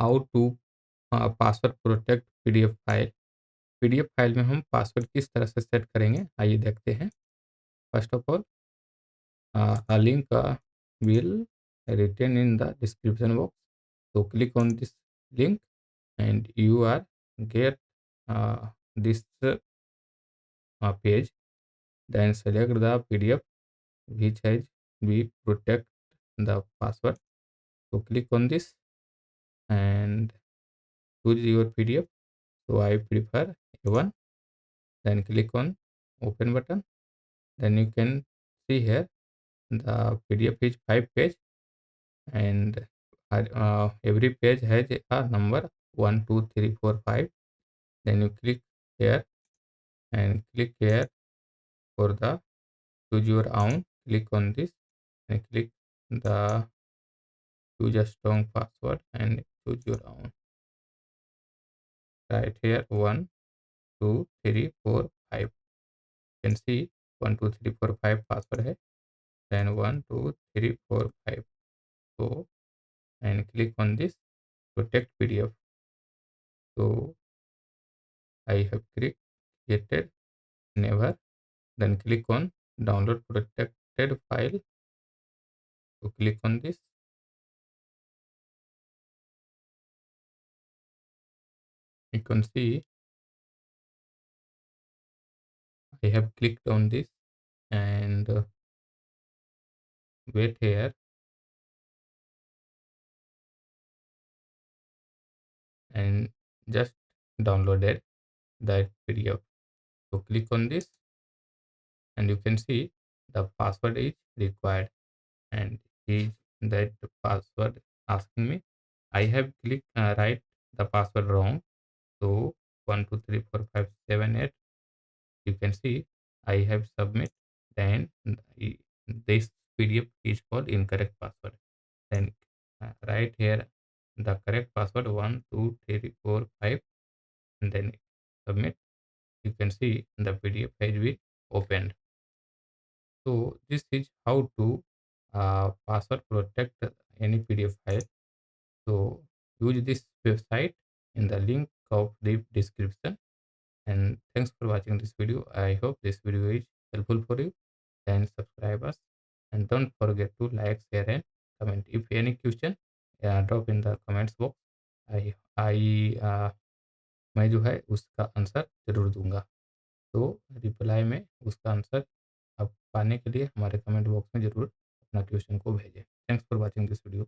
How to password protect PDF file. PDF file में हम password किस तरह से सेट करेंगे, आइए देखते हैं। First of all, a link will written in the description box. So click on this link and you are get this page. Then select the PDF which has we protect the password. So click on this and choose your PDF. So I prefer A1. Then click on open button. Then you can see here the PDF is 5 page and every page has a number 1 2 3 4 5. Then you click here and click here for the choose your own. Click on this and click the choose a strong password and choose your own. Right here 1 2 3 4 5. You can see 1 2 3 4 5 password है. Then 1 2 3 4 5. So and click on this protect PDF. So I have created never. Then click on download protected file. So click on this. You can see I have clicked on this and wait here and just downloaded that PDF. So click on this and you can see the password is required and is that password asking me. I have clicked write the password wrong. So 1 2 3 4 5 7 8. You can see I have submit. Then this PDF is called incorrect password. Then write here the correct password 1 2 3 4 5 and then submit. You can see the PDF page will opened. So this is how to password protect any PDF file. So use this website in the link of the description. And thanks for watching this video. I hope this video is helpful for you. Then subscribe us and don't forget to like, share and comment. If any question, drop in the comments box. I मैं जो है उसका answer ज़रूर दूंगा। तो reply में उसका answer आप पाने के लिए हमारे कमेंट बॉक्स में ज़रूर अपना क्वेश्चन को भेजें। Thanks for watching this video.